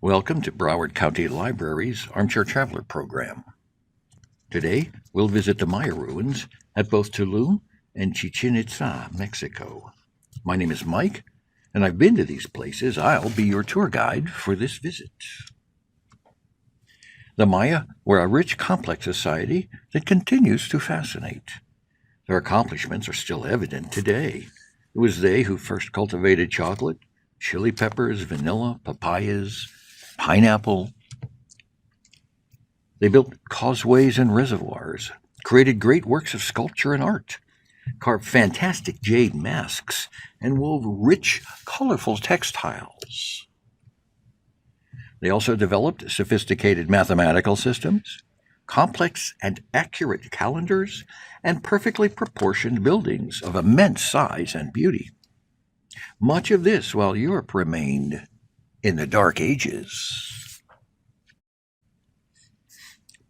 Welcome to Broward County Library's Armchair Traveler program. Today, we'll visit the Maya ruins at both Tulum and Chichen Itza, Mexico. My name is Mike, and I've been to these places. I'll be your tour guide for this visit. The Maya were a rich, complex society that continues to fascinate. Their accomplishments are still evident today. It was they who first cultivated chocolate, chili peppers, vanilla, papayas, pineapple. They built causeways and reservoirs, created great works of sculpture and art, carved fantastic jade masks, and wove rich, colorful textiles. They also developed sophisticated mathematical systems, complex and accurate calendars, and perfectly proportioned buildings of immense size and beauty. Much of this while Europe remained in the Dark Ages.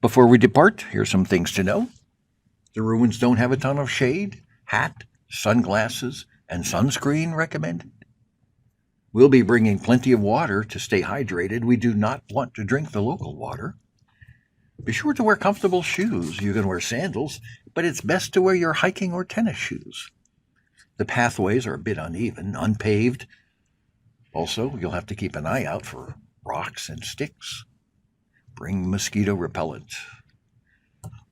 Before we depart, here's some things to know. The ruins don't have a ton of shade, hat, sunglasses, and sunscreen recommended. We'll be bringing plenty of water to stay hydrated. We do not want to drink the local water. Be sure to wear comfortable shoes. You can wear sandals, but it's best to wear your hiking or tennis shoes. The pathways are a bit uneven, unpaved. Also, you'll have to keep an eye out for rocks and sticks. Bring mosquito repellent.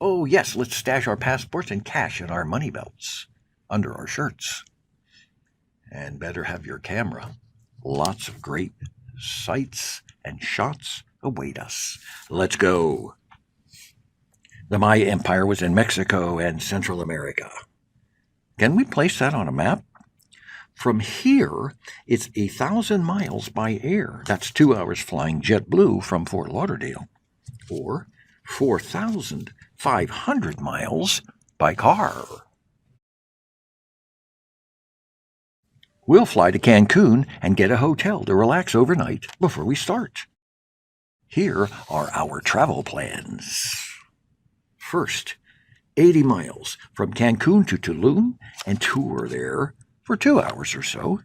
Oh yes, let's stash our passports and cash in our money belts, under our shirts. And better have your camera. Lots of great sights and shots await us. Let's go. The Maya Empire was in Mexico and Central America. Can we place that on a map? From here, it's 1,000 miles by air. That's 2 hours flying JetBlue from Fort Lauderdale. Or 4,500 miles by car. We'll fly to Cancun and get a hotel to relax overnight before we start. Here are our travel plans. First, 80 miles from Cancun to Tulum and tour there for 2 hours or so.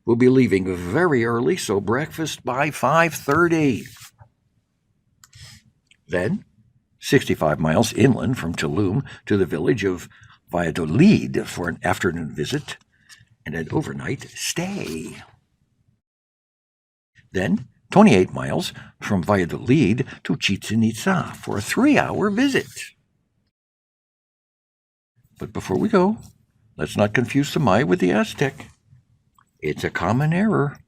We'll be leaving very early, so breakfast by 5:30. Then, 65 miles inland from Tulum to the village of Valladolid for an afternoon visit and an overnight stay. Then, 28 miles from Valladolid to Chichen Itza for a 3-hour visit. But before we go, let's not confuse the Maya with the Aztec. It's a common error.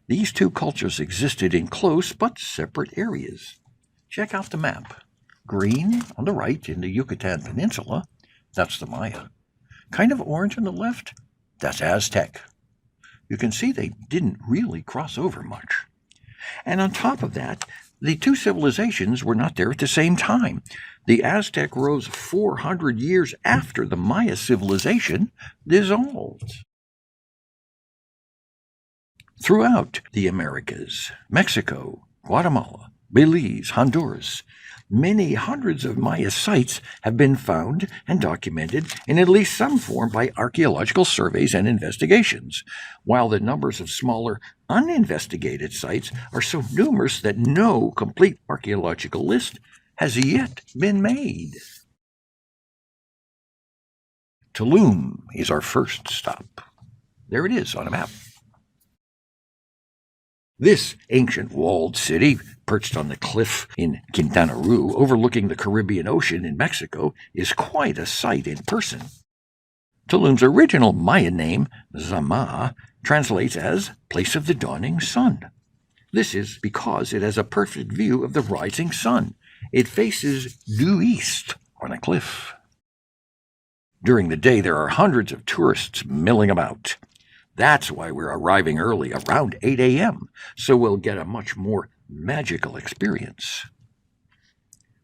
These two cultures existed in close but separate areas. Check out the map. Green on the right in the Yucatan Peninsula, that's the Maya. Kind of orange on the left, that's Aztec. You can see they didn't really cross over much. And on top of that, the two civilizations were not there at the same time. The Aztec rose 400 years after the Maya civilization dissolved. Throughout the Americas, Mexico, Guatemala, Belize, Honduras, many hundreds of Maya sites have been found and documented in at least some form by archaeological surveys and investigations, while the numbers of smaller, uninvestigated sites are so numerous that no complete archaeological list has yet been made. Tulum is our first stop. There it is on a map. This ancient walled city, perched on the cliff in Quintana Roo, overlooking the Caribbean Ocean in Mexico, is quite a sight in person. Tulum's original Mayan name, Zama, translates as place of the dawning sun. This is because it has a perfect view of the rising sun. It faces due east on a cliff. During the day, there are hundreds of tourists milling about. That's why we're arriving early, around 8 a.m., so we'll get a much more magical experience.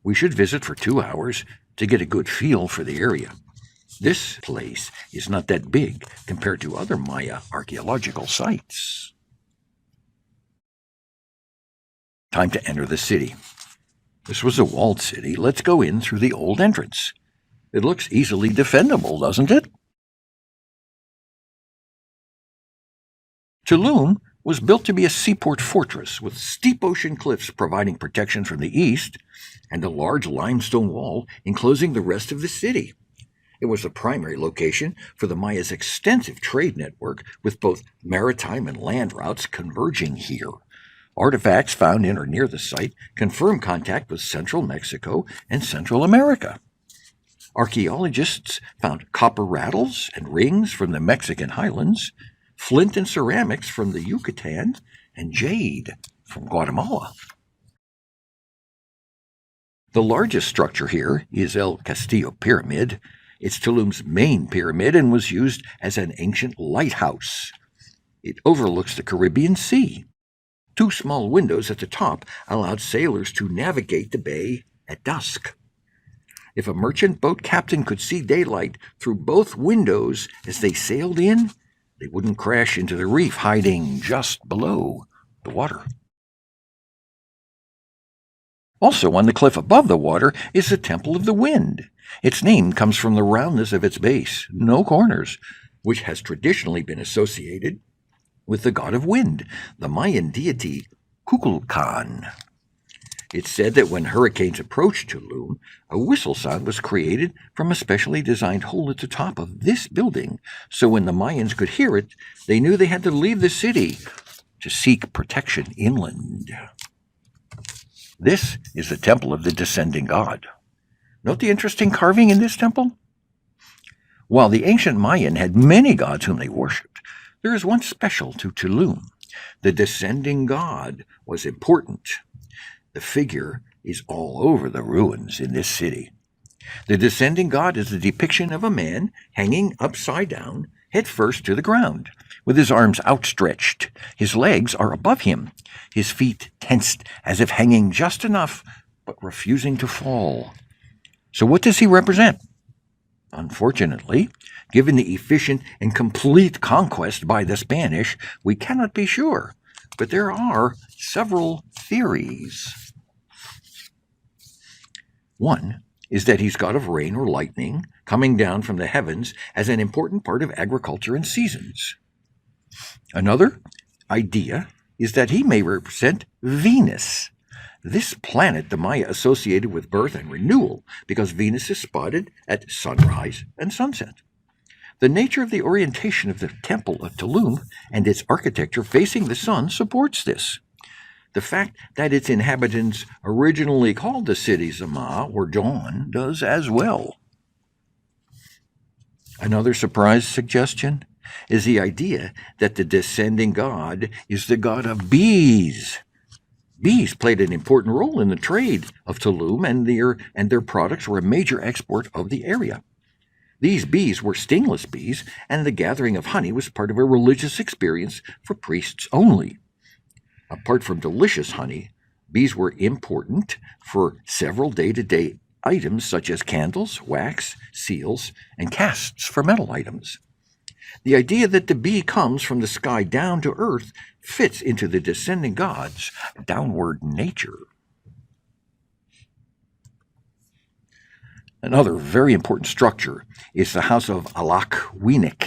We should visit for 2 hours to get a good feel for the area. This place is not that big compared to other Maya archaeological sites. Time to enter the city. This was a walled city. Let's go in through the old entrance. It looks easily defendable, doesn't it? Tulum was built to be a seaport fortress with steep ocean cliffs providing protection from the east and a large limestone wall enclosing the rest of the city. It was the primary location for the Mayas' extensive trade network, with both maritime and land routes converging here. Artifacts found in or near the site confirm contact with central Mexico and Central America. Archaeologists found copper rattles and rings from the Mexican highlands, flint and ceramics from the Yucatan, and jade from Guatemala. The largest structure here is El Castillo Pyramid. It's Tulum's main pyramid and was used as an ancient lighthouse. It overlooks the Caribbean Sea. 2 small windows at the top allowed sailors to navigate the bay at dusk. If a merchant boat captain could see daylight through both windows as they sailed in, they wouldn't crash into the reef hiding just below the water. Also on the cliff above the water is the Temple of the Wind. Its name comes from the roundness of its base, no corners, which has traditionally been associated with the god of wind, the Mayan deity Kukulkan. It's said that when hurricanes approached Tulum, a whistle sound was created from a specially designed hole at the top of this building, so when the Mayans could hear it, they knew they had to leave the city to seek protection inland. This is the Temple of the Descending God. Note the interesting carving in this temple? While the ancient Mayan had many gods whom they worshipped, there is one special to Tulum. The Descending God was important. The figure is all over the ruins in this city. The Descending God is the depiction of a man hanging upside down, head first to the ground, with his arms outstretched. His legs are above him, his feet tensed as if hanging just enough, but refusing to fall. So what does he represent? Unfortunately, given the efficient and complete conquest by the Spanish, we cannot be sure, but there are several theories. One is that he's god of rain or lightning, coming down from the heavens as an important part of agriculture and seasons. Another idea is that he may represent Venus. This planet the Maya associated with birth and renewal because Venus is spotted at sunrise and sunset. The nature of the orientation of the Temple of Tulum and its architecture facing the sun supports this. The fact that its inhabitants originally called the city Zama or Dawn does as well. Another surprise suggestion is the idea that the descending god is the god of bees. Bees played an important role in the trade of Tulum, and their products were a major export of the area. These bees were stingless bees, and the gathering of honey was part of a religious experience for priests only. Apart from delicious honey, bees were important for several day-to-day items such as candles, wax, seals, and casts for metal items. The idea that the bee comes from the sky down to earth fits into the descending god's downward nature. Another very important structure is the House of Alak-Winik.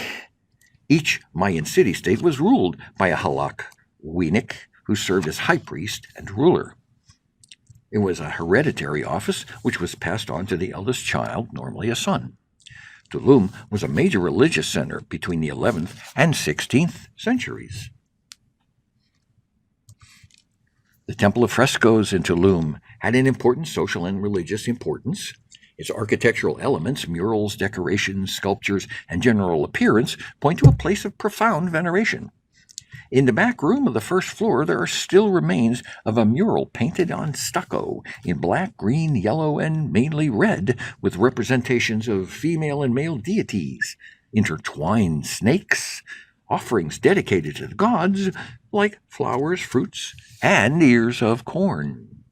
Each Mayan city-state was ruled by a Halak-Winik who served as high priest and ruler. It was a hereditary office which was passed on to the eldest child, normally a son. Tulum was a major religious center between the 11th and 16th centuries. The Temple of Frescoes in Tulum had an important social and religious importance. Its architectural elements, murals, decorations, sculptures, and general appearance point to a place of profound veneration. In the back room of the first floor, there are still remains of a mural painted on stucco in black, green, yellow, and mainly red, with representations of female and male deities, intertwined snakes, offerings dedicated to the gods, like flowers, fruits, and ears of corn.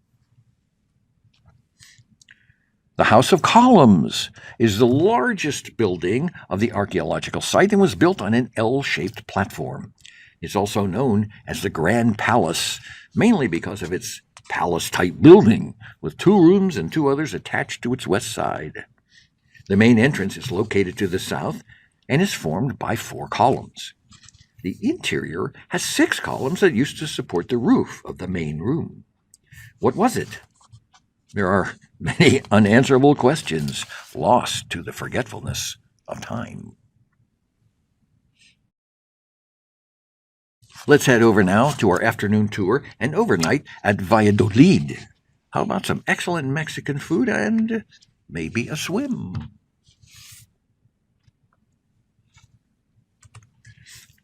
The House of Columns is the largest building of the archaeological site and was built on an L-shaped platform. It's also known as the Grand Palace, mainly because of its palace-type building, with 2 rooms and 2 others attached to its west side. The main entrance is located to the south and is formed by 4 columns. The interior has 6 columns that used to support the roof of the main room. What was it? There are many unanswerable questions lost to the forgetfulness of time. Let's head over now to our afternoon tour and overnight at Valladolid. How about some excellent Mexican food and maybe a swim?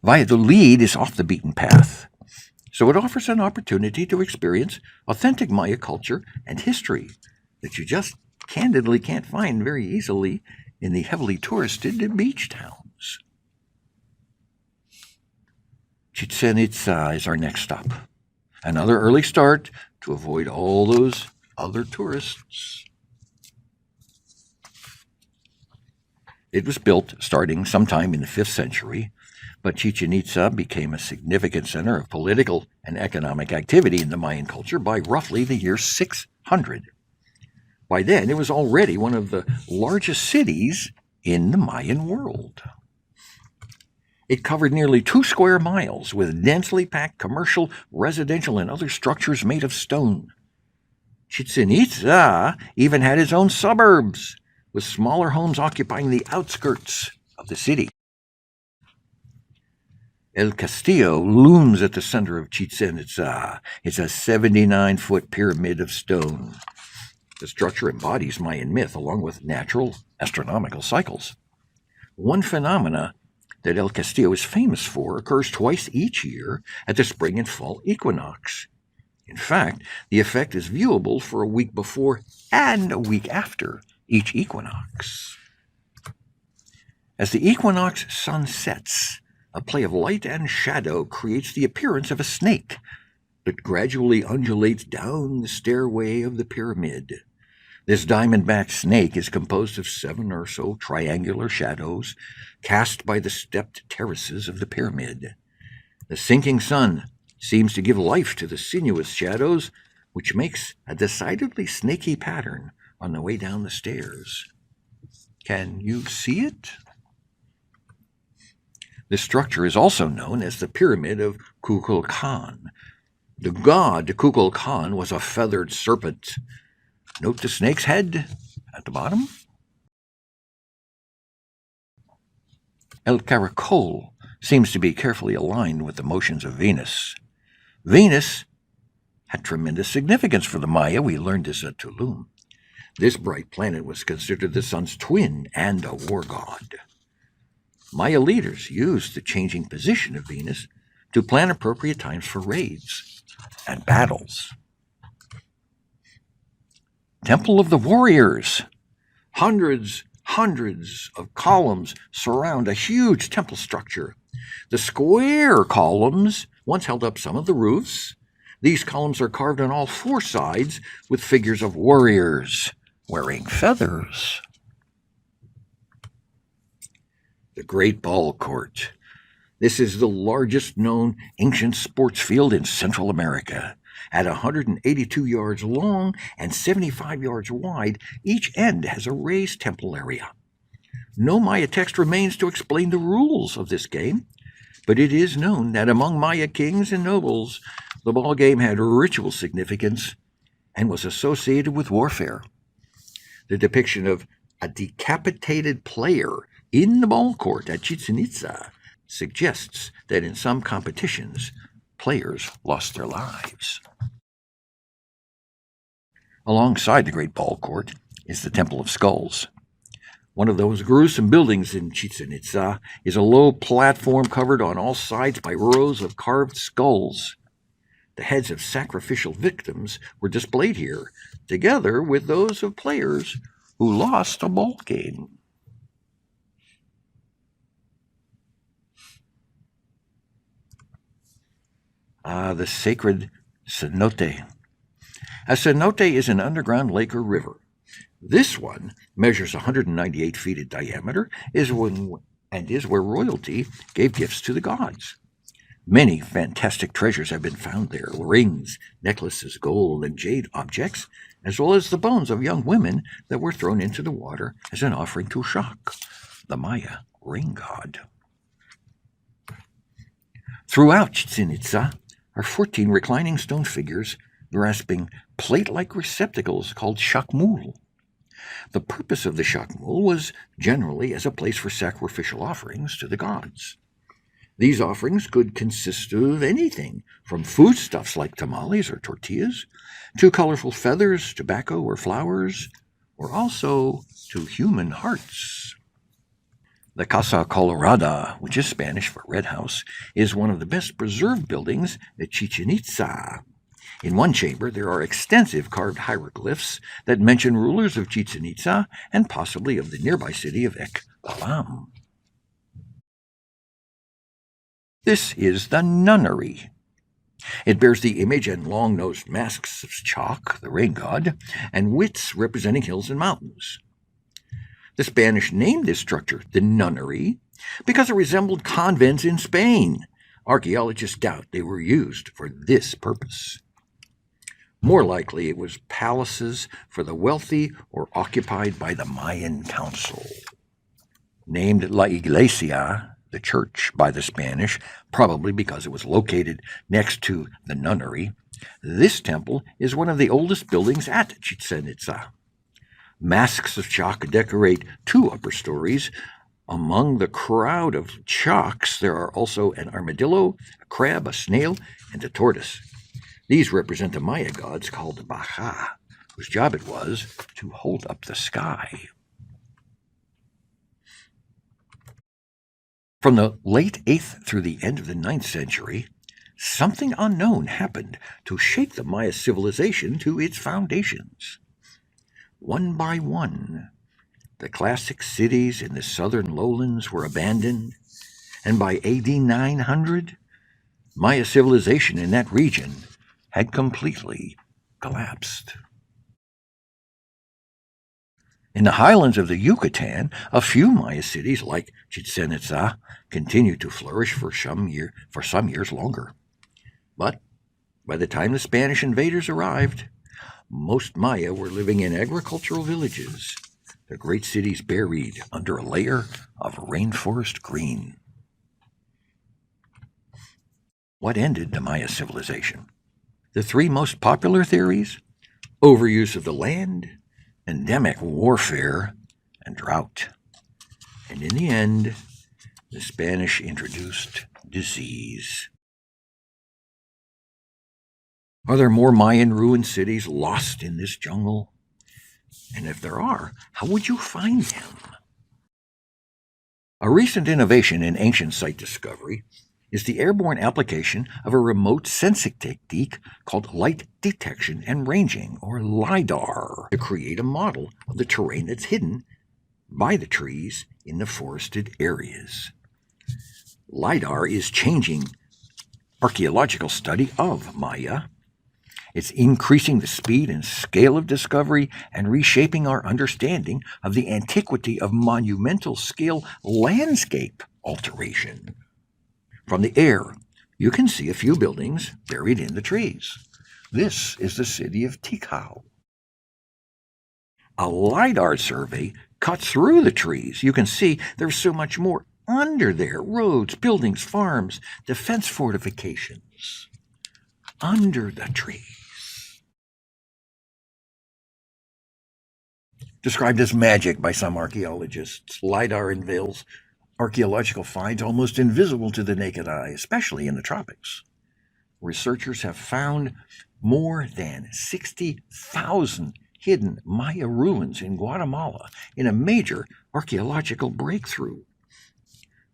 Valladolid is off the beaten path, so it offers an opportunity to experience authentic Maya culture and history that you just candidly can't find very easily in the heavily touristed beach towns. Chichen Itza is our next stop. Another early start to avoid all those other tourists. It was built starting sometime in the 5th century, but Chichen Itza became a significant center of political and economic activity in the Mayan culture by roughly the year 600. By then, it was already one of the largest cities in the Mayan world. It covered nearly 2 square miles with densely packed commercial, residential, and other structures made of stone. Chichen Itza even had its own suburbs, with smaller homes occupying the outskirts of the city. El Castillo looms at the center of Chichen Itza. It's a 79-foot pyramid of stone. The structure embodies Mayan myth along with natural astronomical cycles. One phenomena that El Castillo is famous for occurs twice each year at the spring and fall equinox. In fact, the effect is viewable for a week before and a week after each equinox. As the equinox sun sets, a play of light and shadow creates the appearance of a snake that gradually undulates down the stairway of the pyramid. This diamond-backed snake is composed of 7 or so triangular shadows cast by the stepped terraces of the pyramid. The sinking sun seems to give life to the sinuous shadows, which makes a decidedly snaky pattern on the way down the stairs. Can you see it? This structure is also known as the Pyramid of Kukulkan. The god Kukulkan was a feathered serpent. Note the snake's head at the bottom. El Caracol seems to be carefully aligned with the motions of Venus. Venus had tremendous significance for the Maya. We learned this at Tulum. This bright planet was considered the sun's twin and a war god. Maya leaders used the changing position of Venus to plan appropriate times for raids and battles. Temple of the Warriors. Hundreds of columns surround a huge temple structure. The square columns once held up some of the roofs. These columns are carved on all 4 sides with figures of warriors wearing feathers. The Great Ball Court. This is the largest known ancient sports field in Central America. At 182 yards long and 75 yards wide, each end has a raised temple area. No Maya text remains to explain the rules of this game, but it is known that among Maya kings and nobles, the ball game had ritual significance and was associated with warfare. The depiction of a decapitated player in the ball court at Chichen Itza suggests that in some competitions, players lost their lives. Alongside the Great Ball Court is the Temple of Skulls. One of those gruesome buildings in Chichen Itza is a low platform covered on all sides by rows of carved skulls. The heads of sacrificial victims were displayed here, together with those of players who lost a ball game. The sacred cenote. A cenote is an underground lake or river. This one measures 198 feet in diameter and is where royalty gave gifts to the gods. Many fantastic treasures have been found there: rings, necklaces, gold, and jade objects, as well as the bones of young women that were thrown into the water as an offering to Shak, the Maya rain god. Throughout Chichen Itza are 14 reclining stone figures grasping plate-like receptacles called shakmul. The purpose of the shakmul was generally as a place for sacrificial offerings to the gods. These offerings could consist of anything, from foodstuffs like tamales or tortillas, to colorful feathers, tobacco, or flowers, or also to human hearts. The Casa Colorada, which is Spanish for red house, is one of the best preserved buildings at Chichen Itza. In one chamber, there are extensive carved hieroglyphs that mention rulers of Chichen Itza and possibly of the nearby city of Ekbalam. This is the nunnery. It bears the image and long-nosed masks of Chalk, the rain god, and wits representing hills and mountains. The Spanish named this structure the nunnery because it resembled convents in Spain. Archaeologists doubt they were used for this purpose. More likely, it was palaces for the wealthy or occupied by the Mayan council. Named La Iglesia, the church, by the Spanish, probably because it was located next to the nunnery, this temple is one of the oldest buildings at Chichen Itza. Masks of chalk decorate 2 upper stories. Among the crowd of chalks, there are also an armadillo, a crab, a snail, and a tortoise. These represent the Maya gods called Baja, whose job it was to hold up the sky. From the late 8th through the end of the 9th century, something unknown happened to shake the Maya civilization to its foundations. One by one, the classic cities in the southern lowlands were abandoned, and by AD 900, Maya civilization in that region had completely collapsed. In the highlands of the Yucatan, a few Maya cities like Chichen Itza continued to flourish for some years longer. But by the time the Spanish invaders arrived, most Maya were living in agricultural villages, the great cities buried under a layer of rainforest green. What ended the Maya civilization? The 3 most popular theories: overuse of the land, endemic warfare, and drought. And in the end, the Spanish introduced disease. Are there more Mayan ruined cities lost in this jungle? And if there are, how would you find them? A recent innovation in ancient site discovery is the airborne application of a remote sensing technique called light detection and ranging, or lidar, to create a model of the terrain that's hidden by the trees in the forested areas. Lidar is changing archaeological study of Maya. It's increasing the speed and scale of discovery and reshaping our understanding of the antiquity of monumental scale landscape alteration. From the air, you can see a few buildings buried in the trees. This is the city of Tikal. A LiDAR survey cuts through the trees. You can see there's so much more under there: roads, buildings, farms, defense fortifications. Under the trees. Described as magic by some archaeologists, LiDAR unveils archaeological finds almost invisible to the naked eye, especially in the tropics. Researchers have found more than 60,000 hidden Maya ruins in Guatemala in a major archaeological breakthrough.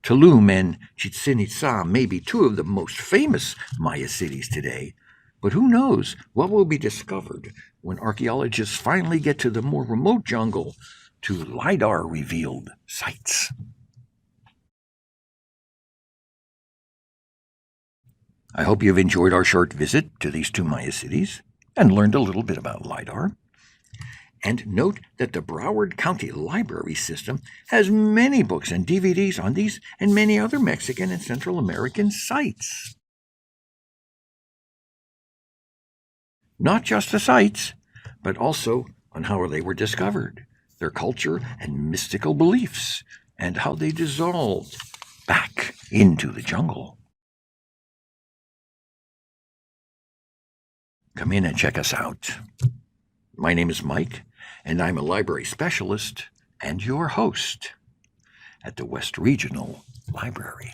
Tulum and Chichen Itza may be 2 of the most famous Maya cities today, but who knows what will be discovered when archaeologists finally get to the more remote jungle, to LiDAR-revealed sites. I hope you've enjoyed our short visit to these 2 Maya cities and learned a little bit about LiDAR. And note that the Broward County Library System has many books and DVDs on these and many other Mexican and Central American sites. Not just the sites, but also on how they were discovered, their culture and mystical beliefs, and how they dissolved back into the jungle. Come in and check us out. My name is Mike, and I'm a library specialist and your host at the West Regional Library.